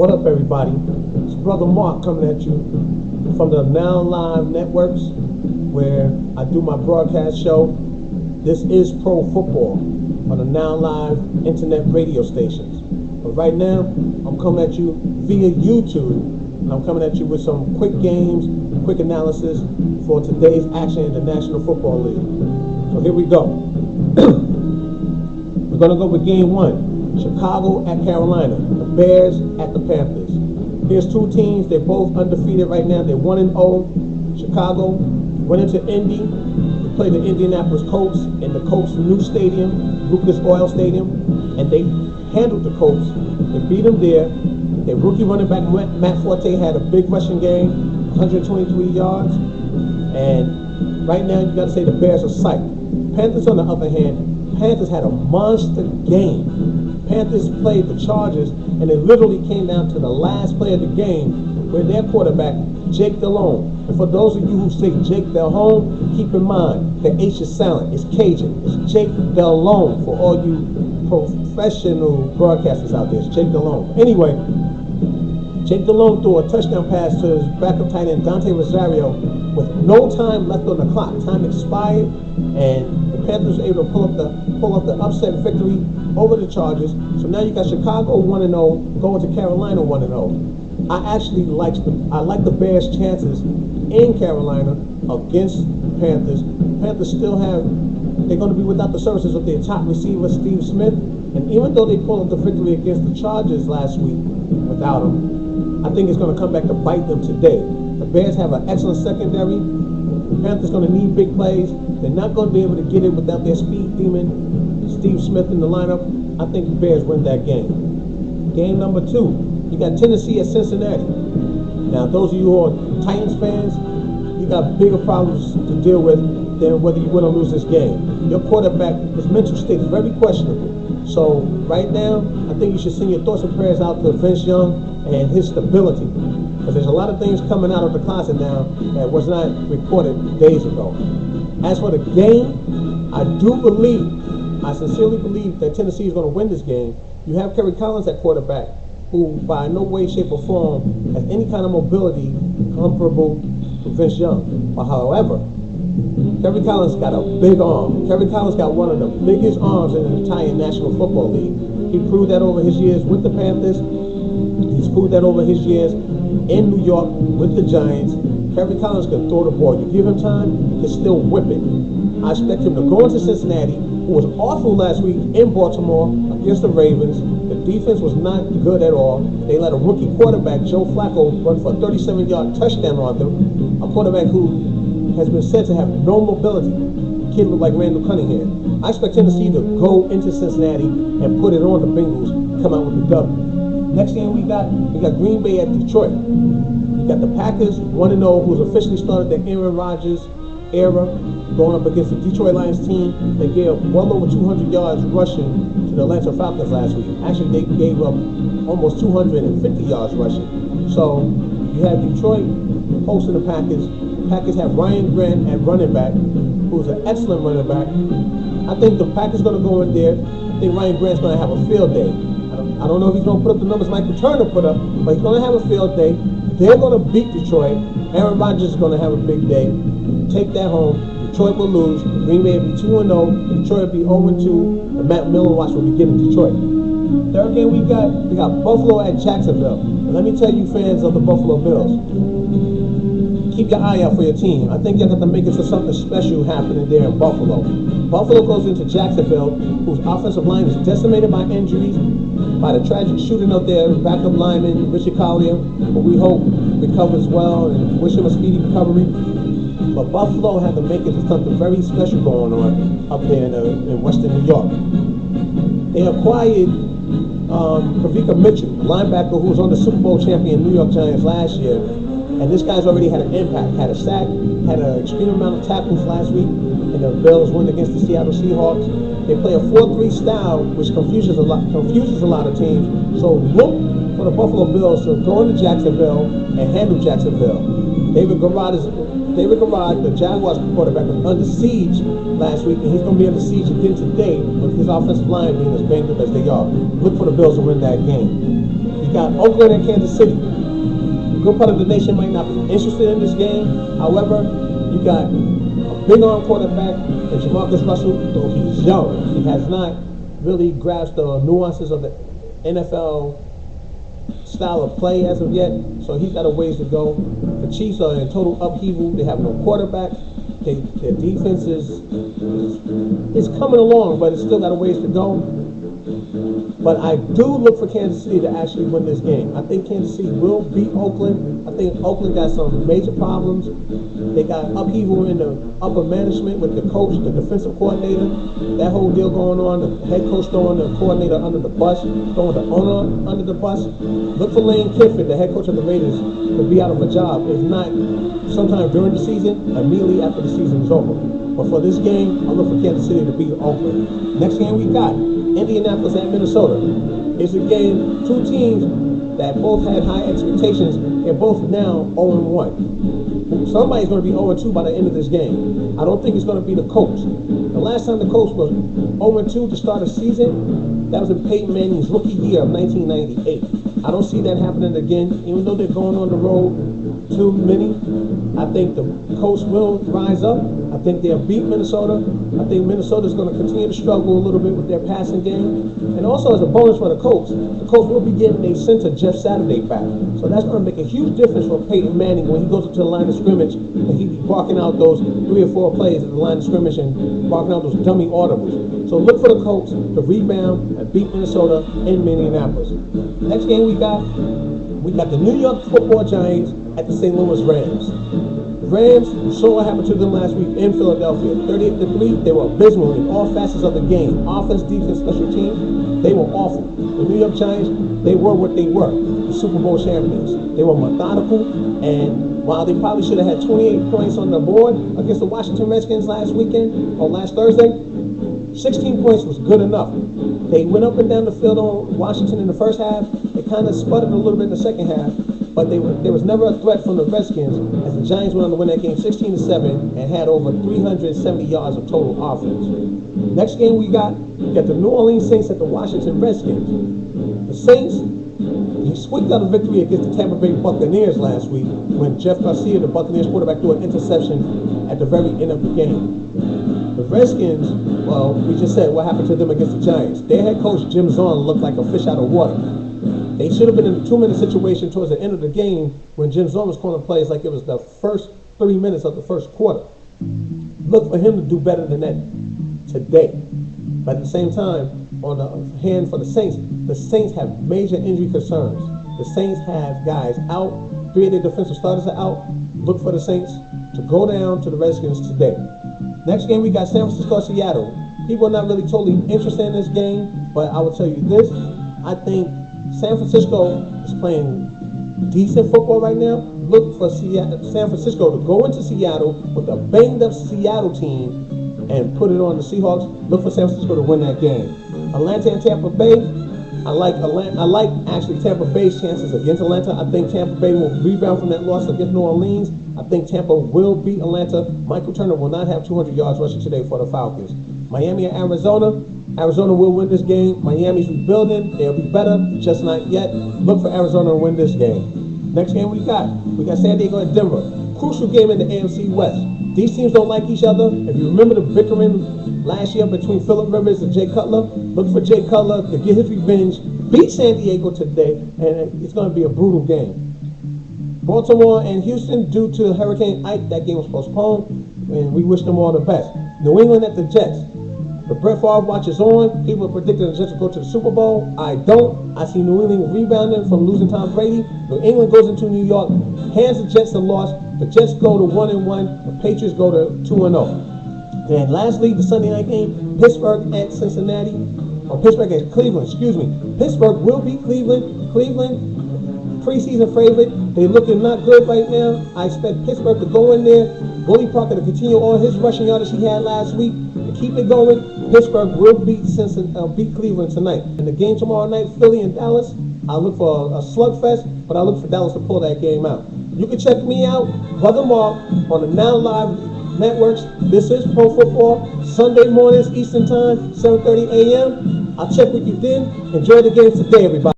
What up, everybody? It's Brother Mark coming at you from the Now Live Networks, where I do my broadcast show. This is Pro Football on the Now Live internet radio stations. But right now, I'm coming at you via YouTube, and I'm coming at you with some quick games, quick analysis for today's action in the National Football League. So here we go. We're going to go with game one. Chicago at Carolina, the Bears at the Panthers. Here's two teams, they're both undefeated right now. They're 1-0. Chicago went into Indy to play the Indianapolis Colts in the Colts' new stadium, Lucas Oil Stadium, and they handled the Colts. They beat them there. Their rookie running back Matt Forte had a big rushing game, 123 yards. And right now, you got to say the Bears are psyched. Panthers, on the other hand, Panthers had a monster game. Panthers played the Chargers, and it literally came down to the last play of the game where their quarterback, Jake Delhomme, and for those of you who say Jake Delhomme, keep in mind the H is silent. It's Cajun. It's Jake Delhomme for all you professional broadcasters out there. It's Jake Delhomme. Anyway, Jake Delhomme threw a touchdown pass to his backup tight end Dante Rosario with no time left on the clock. Time expired, and the Panthers were able to pull up the upset victory over the Chargers. So now you got Chicago 1-0 going to Carolina 1-0. I actually like the Bears' chances in Carolina against the Panthers. The Panthers still they're going to be without the services of their top receiver Steve Smith, and even though they pulled up the victory against the Chargers last week without him, I think it's going to come back to bite them today. The Bears have an excellent secondary. The Panthers going to need big plays. They're not going to be able to get it without their speed demon Steve Smith in the lineup. I think the Bears win that game. Game number two, you got Tennessee at Cincinnati. Now, those of you who are Titans fans, you got bigger problems to deal with than whether you win or lose this game. Your quarterback, his mental state is very questionable. So right now, I think you should send your thoughts and prayers out to Vince Young and his stability, because there's a lot of things coming out of the closet now that was not reported days ago. As for the game, I sincerely believe that Tennessee is going to win this game. You have Kerry Collins at quarterback, who by no way, shape, or form has any kind of mobility comparable to Vince Young. But however, Kerry Collins got a big arm. Kerry Collins got one of the biggest arms in the entire National Football League. He proved that over his years with the Panthers. He's proved that over his years in New York with the Giants. Kerry Collins can throw the ball. You give him time, he can still whip it. I expect him to go into Cincinnati, who was awful last week in Baltimore against the Ravens. The defense was not good at all. They let a rookie quarterback, Joe Flacco, run for a 37-yard touchdown on them. A quarterback who has been said to have no mobility. The kid looked like Randall Cunningham. I expect Tennessee to go into Cincinnati and put it on the Bengals, come out with the W. Next game we got Green Bay at Detroit. You got the Packers 1-0, who's officially started the Aaron Rodgers era, going up against the Detroit Lions team. They gave well over 200 yards rushing to the Atlanta Falcons last week. Actually, they gave up almost 250 yards rushing. So you have Detroit hosting the Packers. The Packers have Ryan Grant at running back, who's an excellent running back. I think the Packers going to go in there. I think Ryan Grant's going to have a field day. I don't know if he's going to put up the numbers Michael Turner put up, but he's going to have a field day. They're going to beat Detroit. Aaron Rodgers is going to have a big day. Take that home. Detroit will lose. Green Bay will be 2-0. Detroit will be 0-2. The Matt Miller watch will be getting Detroit. Third game we got Buffalo at Jacksonville. And let me tell you, fans of the Buffalo Bills, keep your eye out for your team. I think you're going to make it to something special happening there in Buffalo. Buffalo goes into Jacksonville, whose offensive line is decimated by injuries, by the tragic shooting of their backup lineman, Richard Collier, but we hope recovers well and wish him a speedy recovery. But Buffalo had to make it to something very special going on up there in western New York. They acquired Kavika Mitchell, the linebacker who was on the Super Bowl champion New York Giants last year. And this guy's already had an impact, had a sack, had an extreme amount of tackles last week, and the Bills win against the Seattle Seahawks. They play a 4-3 style, which confuses a lot of teams. So look for the Buffalo Bills to go into Jacksonville and handle Jacksonville. David Garrard, the Jaguars quarterback, was under siege last week, and he's going to be under siege again today with his offensive line being as banged up as they are. Look for the Bills to win that game. You We got Oakland and Kansas City. A good part of the nation might not be interested in this game. However, you got a big arm quarterback in Jamarcus Russell, though he's young. He has not really grasped the nuances of the NFL style of play as of yet, so he's got a ways to go. The Chiefs are in total upheaval. They have no quarterback. Their defense is coming along, but it's still got a ways to go. But I do look for Kansas City to actually win this game. I think Kansas City will beat Oakland. I think Oakland got some major problems. They got upheaval in the upper management with the coach, the defensive coordinator. That whole deal going on. The head coach throwing the coordinator under the bus, throwing the owner under the bus. Look for Lane Kiffin, the head coach of the Raiders, to be out of a job. If not sometime during the season, immediately after the season is over. But for this game, I look for Kansas City to beat Oakland. Next game we got Indianapolis at Minnesota. It's a game, two teams that both had high expectations. They're both now 0-1. Somebody's going to be 0-2 by the end of this game. I don't think it's going to be the Colts. The last time the Colts was 0-2 to start a season, that was in Peyton Manning's rookie year of 1998. I don't see that happening again, even though they're going on the road too many. I think the Colts will rise up. I think they'll beat Minnesota. I think Minnesota's going to continue to struggle a little bit with their passing game. And also as a bonus for the Colts will be getting their center Jeff Saturday back. So that's going to make a huge difference for Peyton Manning when he goes up to the line of scrimmage and he be barking out those 3 or 4 plays at the line of scrimmage and barking out those dummy audibles. So look for the Colts to rebound and beat Minnesota in Minneapolis. Next game we got the New York Football Giants at the St. Louis Rams. Rams, you saw what happened to them last week in Philadelphia. 38-3, they were abysmal in all facets of the game. Offense, defense, special teams, they were awful. The New York Giants, they were what they were, the Super Bowl champions. They were methodical, and while they probably should have had 28 points on the board against the Washington Redskins last weekend, or last Thursday, 16 points was good enough. They went up and down the field on Washington in the first half. They kind of sputtered a little bit in the second half. But there was never a threat from the Redskins as the Giants went on to win that game 16-7 and had over 370 yards of total offense. Next game we got the New Orleans Saints at the Washington Redskins. The Saints, he squeaked out a victory against the Tampa Bay Buccaneers last week when Jeff Garcia, the Buccaneers quarterback, threw an interception at the very end of the game. The Redskins, well, we just said what happened to them against the Giants. Their head coach, Jim Zorn, looked like a fish out of water. They should have been in a 2-minute situation towards the end of the game when Jim Zorn was calling plays like it was the first 3 minutes of the first quarter. Look for him to do better than that today. But at the same time, on the hand for the Saints have major injury concerns. The Saints have guys out. 3 of their defensive starters are out. Look for the Saints to go down to the Redskins today. Next game, we got San Francisco, Seattle. People are not really totally interested in this game, but I will tell you this. I think San Francisco is playing decent football right now. Look for San Francisco to go into Seattle with a banged-up Seattle team and put it on the Seahawks. Look for San Francisco to win that game. Atlanta and Tampa Bay. I like actually Tampa Bay's chances against Atlanta. I think Tampa Bay will rebound from that loss against New Orleans. I think Tampa will beat Atlanta. Michael Turner will not have 200 yards rushing today for the Falcons. Miami and Arizona. Arizona will win this game. Miami's rebuilding. They'll be better, just not yet. Look for Arizona to win this game. Next game we got San Diego and Denver. Crucial game in the AFC West. These teams don't like each other. If you remember the bickering last year between Phillip Rivers and Jay Cutler, look for Jay Cutler to get his revenge, beat San Diego today, and it's going to be a brutal game. Baltimore and Houston, due to Hurricane Ike, that game was postponed, and we wish them all the best. New England at the Jets. The Brett Favre watch is on. People are predicting the Jets will go to the Super Bowl. I don't. I see New England rebounding from losing Tom Brady. New England goes into New York, hands the Jets a loss. The Jets go to 1-1. The Patriots go to 2-0. And lastly, the Sunday night game, Pittsburgh at Cincinnati. Or Pittsburgh at Cleveland, excuse me. Pittsburgh will beat Cleveland. Cleveland, preseason favorite. They're looking not good right now. I expect Pittsburgh to go in there. Willie Parker to continue all his rushing yardage he had last week. To keep it going, Pittsburgh will beat Cleveland tonight. And the game tomorrow night, Philly and Dallas, I look for a slugfest, but I look for Dallas to pull that game out. You can check me out, Brother Mark, on the Now Live networks. This is Pro Football, Sunday mornings, Eastern Time, 7:30 a.m. I'll check with you then. Enjoy the games today, everybody.